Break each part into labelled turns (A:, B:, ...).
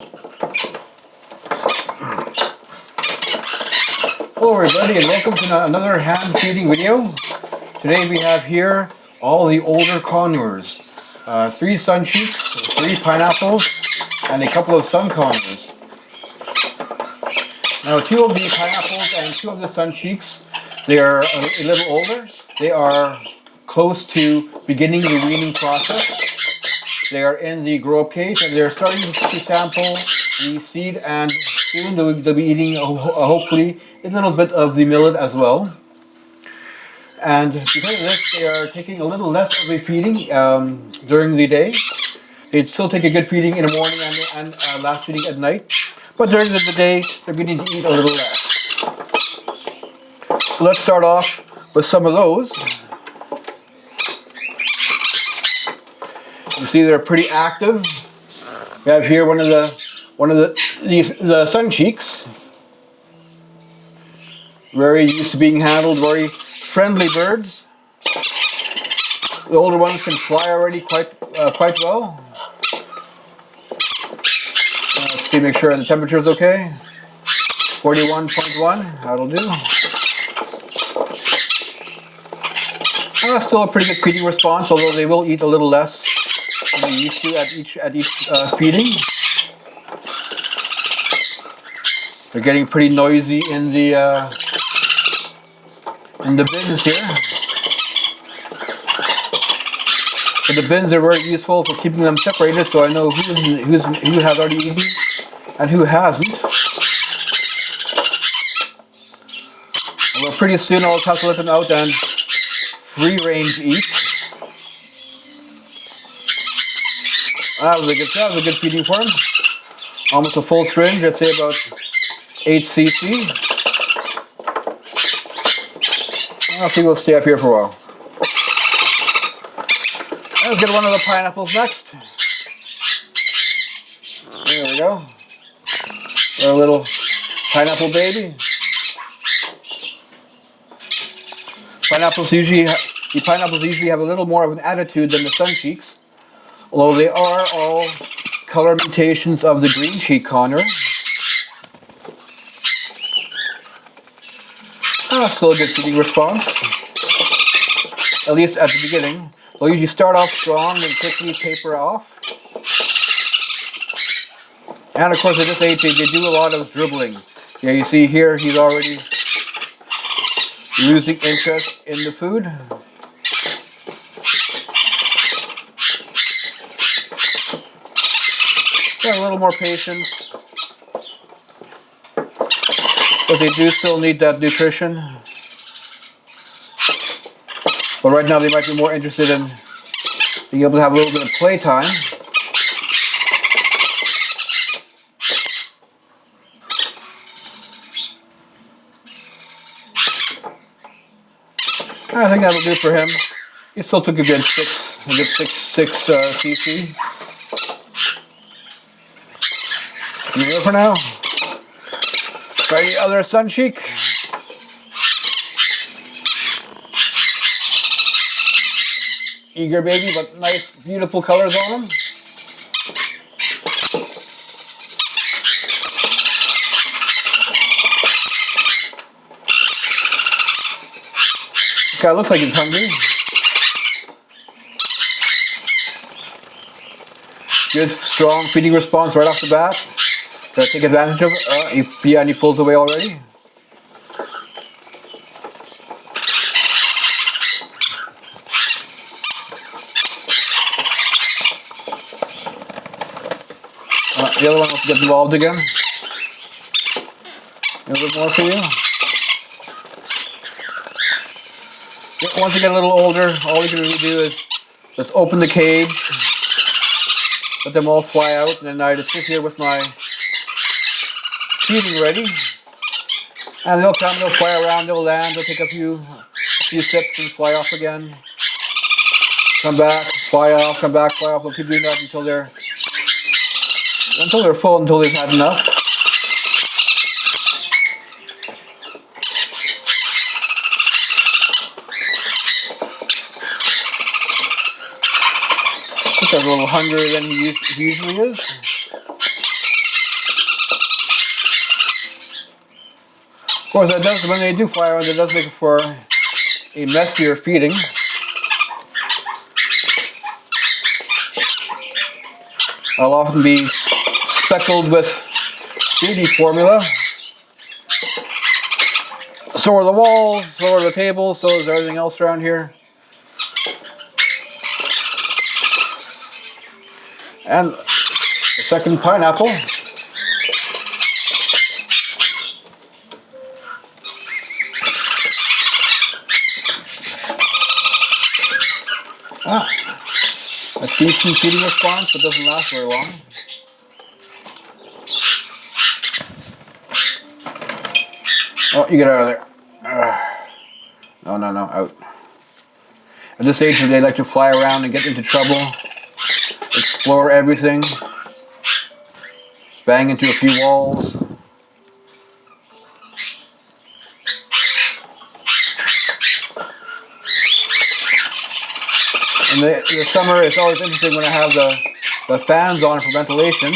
A: Hello everybody and welcome to another hand feeding video. Today we have here all the older Conures. 3 suncheeks, 3 pineapples, and a couple of sun Conures. Now 2 of the pineapples and 2 of the suncheeks, they are a little older. They are close to beginning the weaning process. They are in the grow up cage and they're starting to sample the seed, and soon they'll be eating hopefully a little bit of the millet as well. And because of this, they are taking a little less of a feeding during the day. They'd still take a good feeding in the morning and last feeding at night, but during the day they're beginning to eat a little less. So let's start off with some of those. You see they're pretty active. We have here one of the sun cheeks. Very used to being handled, very friendly birds. The older ones can fly already quite well. Let's see, make sure the temperature is okay. 41.1, that'll do. Still a pretty good feeding response, although they will eat a little less than they used to at each feeding. They're getting pretty noisy in the bins here. But the bins are very useful for keeping them separated, so I know who has already eaten and who hasn't. Although pretty soon I'll have to let them out and free range eat. That was a good feeding for him. Almost a full syringe, I'd say about 8 cc. I think we'll stay up here for a while. Let's get one of the pineapples next. There we go. Our little pineapple baby. The pineapples usually have a little more of an attitude than the suncheeks, although they are all color mutations of the green cheek Conure. Still a good feeding response, at least at the beginning. They'll usually start off strong and quickly taper off. And of course at this age they do a lot of dribbling. Yeah, you see here he's already losing interest in the food. Got a little more patience, but they do still need that nutrition. But right now they might be more interested in being able to have a little bit of playtime. I think that'll do for him. He still took a good 6 cc. And here for now. Try the other suncheek. Eager baby, but nice, beautiful colors on them. This guy looks like he's hungry. Good, strong feeding response right off the bat. Gotta take advantage of it. And he pulls away already. The other one wants to get involved again. A little bit more for you. Once you get a little older, all you can really do is just open the cage, let them all fly out, and then I just sit here with my feeding ready. And they'll come, they'll fly around, they'll land, they'll take a few sips and fly off again. Come back, fly off, come back, fly off. They'll keep doing that until they're full, until they've had enough. I think I'm a little hungrier than he usually is. Of course, that does, when they do fly around, it does make for a messier feeding. I'll often be speckled with baby formula. So are the walls, so are the tables, so is everything else around here. And the second pineapple. A decent feeding response, but doesn't last very long. Oh, you get out of there. No, out. At this age, they like to fly around and get into trouble, explore everything, bang into a few walls. In the summer, it's always interesting when I have the fans on for ventilation.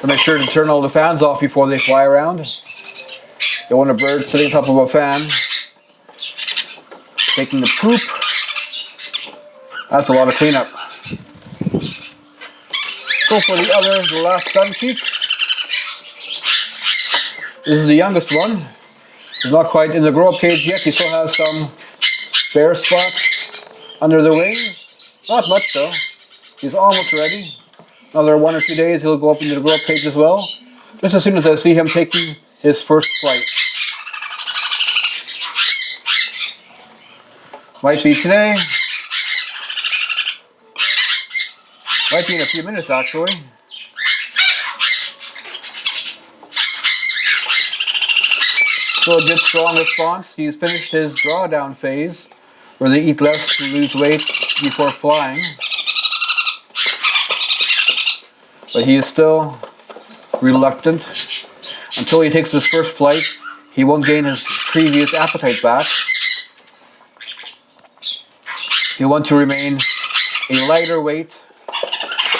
A: To make sure to turn all the fans off before they fly around. You want a bird sitting on top of a fan, taking the poop. That's a lot of cleanup. Go for the last suncheek. This is the youngest one. He's not quite in the grow-up cage yet. He still has some bare spots under the wings. Not much though. He's almost ready. Another 1 or 2 days he'll go up into the grow-up cage as well. Just as soon as I see him taking his first flight. Might be today. Might be in a few minutes actually. So a good strong response. He's finished his drawdown phase, where they eat less to lose weight before flying. But he is still reluctant. Until he takes his first flight, he won't gain his previous appetite back. He'll want to remain a lighter weight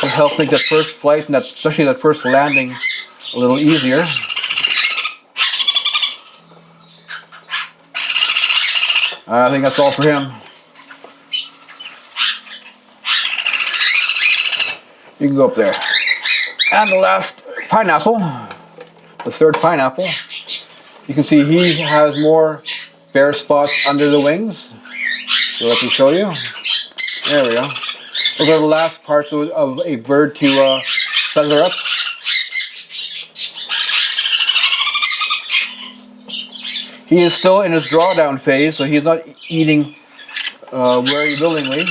A: to help make that first flight, and especially that first landing, a little easier. I think that's all for him. You can go up there. And the last pineapple, the third pineapple, you can see he has more bare spots under the wings. So let me show you. There we go. Those are the last parts of a bird to feather up. He is still in his drawdown phase, so he's not eating very willingly.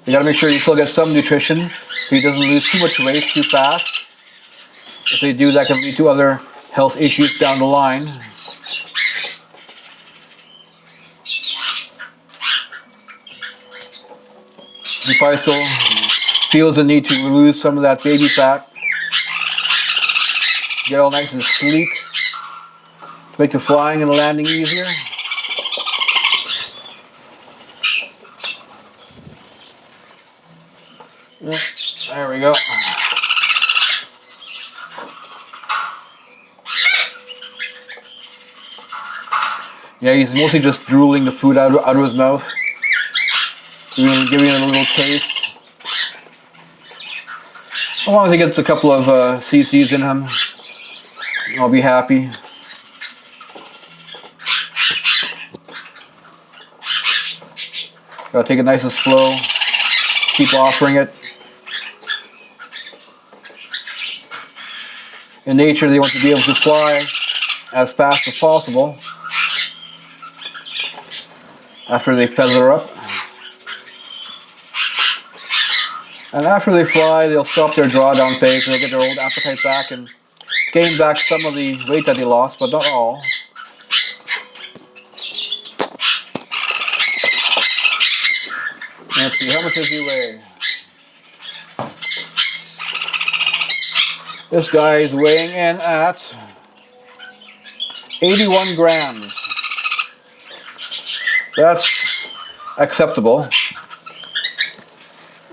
A: You gotta make sure you still get some nutrition so he doesn't lose too much weight too fast. If they do, that can lead to other health issues down the line. He probably still feels the need to lose some of that baby fat. Get all nice and sleek to make the flying and the landing easier. There we go. Yeah, he's mostly just drooling the food out of his mouth. Giving it a little taste. As long as he gets a couple of cc's in him, I'll be happy. Gotta take it nice and slow. Keep offering it. In nature, they want to be able to fly as fast as possible after they feather up. And after they fly, they'll stop their drawdown phase, and they'll get their old appetite back and gain back some of the weight that they lost, but not all. Let's see, how much does he weigh? This guy is weighing in at 81 grams. That's acceptable.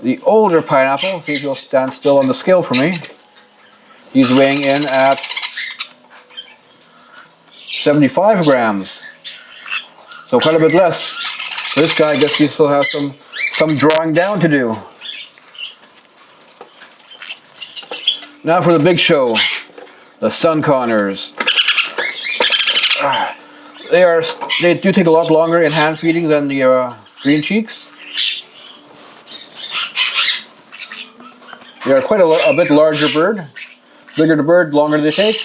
A: The older pineapple, see if you'll stand still on the scale for me. He's weighing in at 75 grams. So quite a bit less. This guy, I guess he still has some drawing down to do. Now for the big show, the sun Conures. They do take a lot longer in hand feeding than the green cheeks. They are quite a bit larger bird. Bigger the bird, longer they take.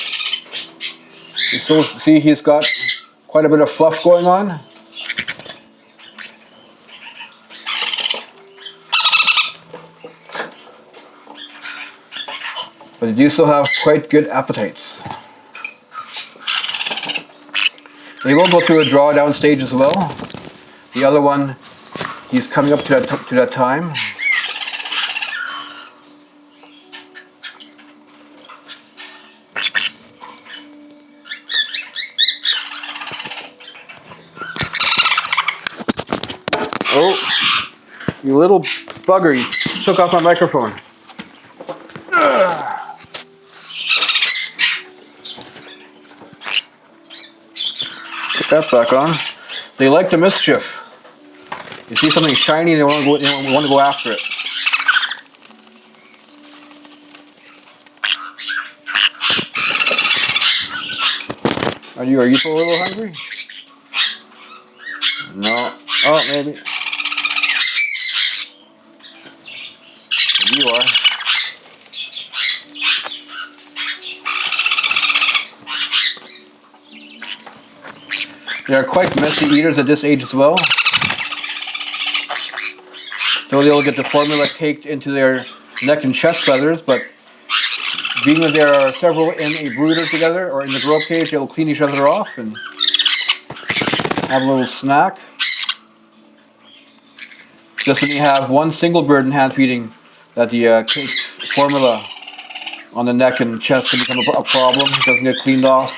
A: You still see he's got quite a bit of fluff going on. But they do still have quite good appetites. They will go through a drawdown stage as well. The other one, he's coming up to that time. Oh, you little bugger, you took off my microphone. Put that back on. They like the mischief. You see something shiny, they want to go after it. Are you a little hungry? No. Oh, maybe. You are. They are quite messy eaters at this age as well. So they'll get the formula caked into their neck and chest feathers, but being that there are several in a brooder together or in the growth cage, they'll clean each other off and have a little snack. Just when you have one single bird in hand feeding, that the caked formula on the neck and chest can become a problem. It doesn't get cleaned off.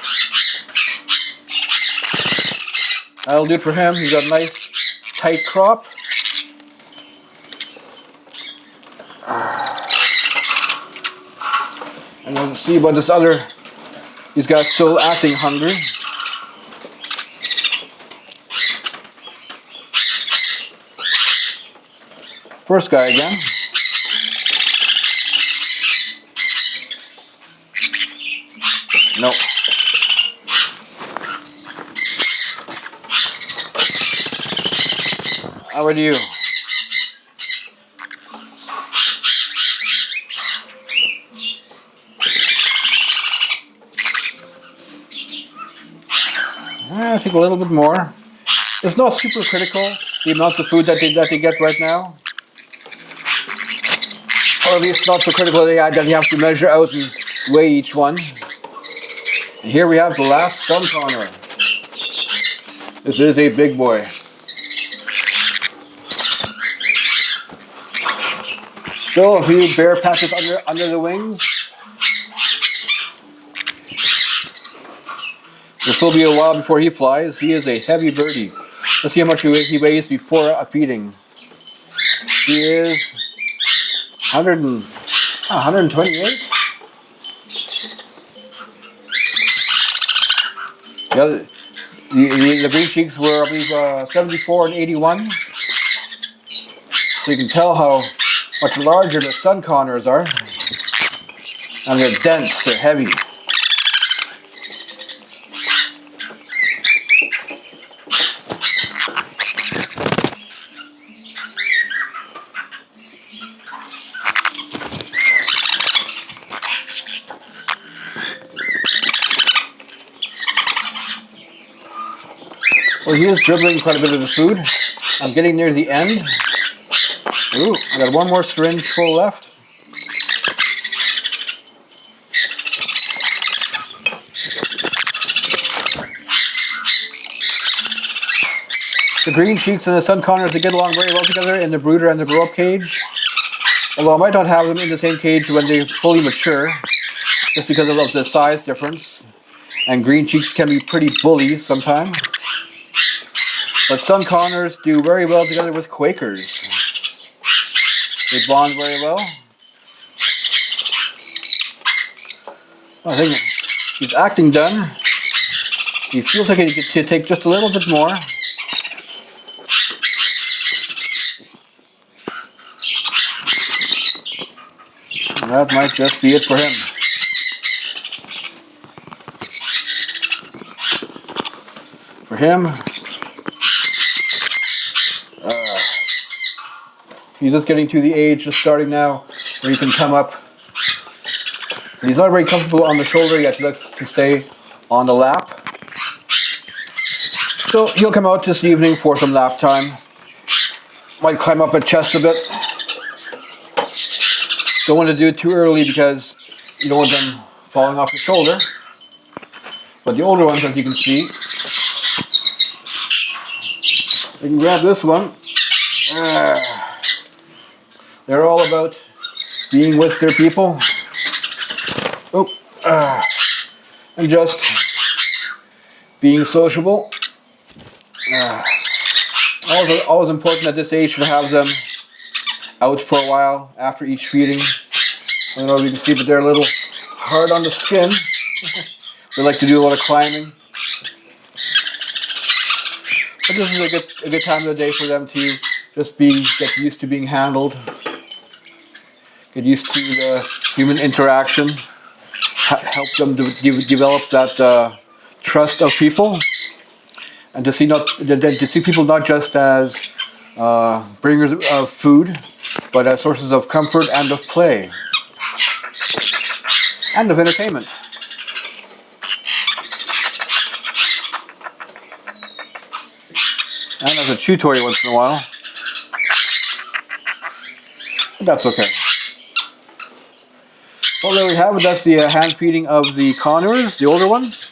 A: That'll do it for him. He's got a nice tight crop. And we'll see about this other. He's got still acting hungry. First guy again. Nope. How about you? I think a little bit more. It's not super critical, the amount of food that they get right now. Or at least not so critical that you have to measure out and weigh each one. And here we have the last sun Conure. This is a big boy. Still a few bare patches under the wings. It'll still be a while before he flies. He is a heavy birdie. Let's see how much he weighs before a feeding. He is 128. The green cheeks were, I believe, 74 and 81. So you can tell how much larger the sun Conures are. And they're dense, they're heavy. Well, he is dribbling quite a bit of the food. I'm getting near the end. Ooh, I got one more syringe full left. The green cheeks and the sun Conures, they get along very well together in the brooder and the grow-up cage. Although I might not have them in the same cage when they fully mature, just because of the size difference. And green cheeks can be pretty bully sometimes. But sun Conures do very well together with Quakers. They bond very well. I think he's acting done. He feels like he could take just a little bit more. And that might just be it for him. For him, he's just getting to the age, just starting now, where he can come up. He's not very comfortable on the shoulder yet. He likes to stay on the lap. So he'll come out this evening for some lap time. Might climb up at chest a bit. Don't want to do it too early because you don't want them falling off the shoulder. But the older ones, as you can see, they can grab this one. They're all about being with their people. And just being sociable. Always important at this age to have them out for a while after each feeding. I don't know if you can see, but they're a little hard on the skin. They like to do a lot of climbing. But this is a good time of the day for them to just get used to being handled. Get used to the human interaction. Help them to develop that trust of people. And to see people not just as bringers of food, but as sources of comfort and of play. And of entertainment. And as a chew toy once in a while. But that's okay. Well, there we have it. That's the hand feeding of the Conures, the older ones.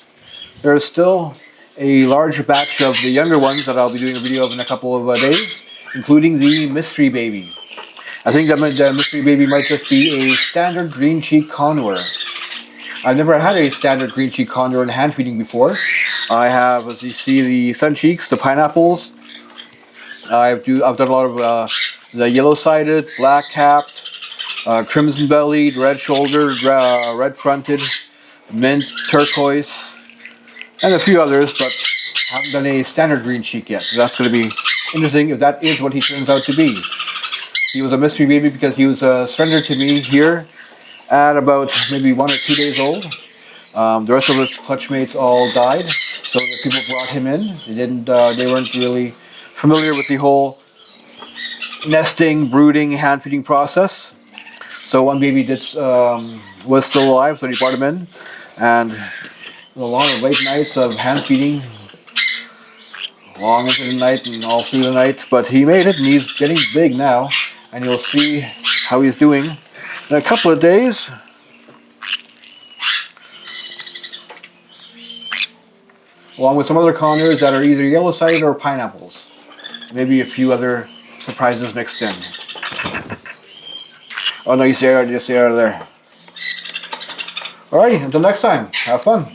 A: There is still a large batch of the younger ones that I'll be doing a video of in a couple of days, including the mystery baby. I think that the mystery baby might just be a standard green cheek Conure. I've never had a standard green cheek Conure in hand feeding before. I have, as you see, the suncheeks, the pineapples. I've done a lot of the yellow-sided, black-capped, crimson-bellied, red-shouldered, red-fronted, mint, turquoise, and a few others, but haven't done a standard green cheek yet. So that's going to be interesting if that is what he turns out to be. He was a mystery baby because he was surrendered to me here at about maybe 1 or 2 days old. The rest of his clutch mates all died, so the people brought him in. They weren't really familiar with the whole nesting, brooding, hand feeding process. So one baby was still alive, so he brought him in, and a lot of late nights of hand feeding, long into the night and all through the night. But he made it, and he's getting big now, and you'll see how he's doing in a couple of days. Along with some other Conures that are either yellow-sided or pineapples. Maybe a few other surprises mixed in. Oh no, you see out of there. Alrighty, until next time, have fun.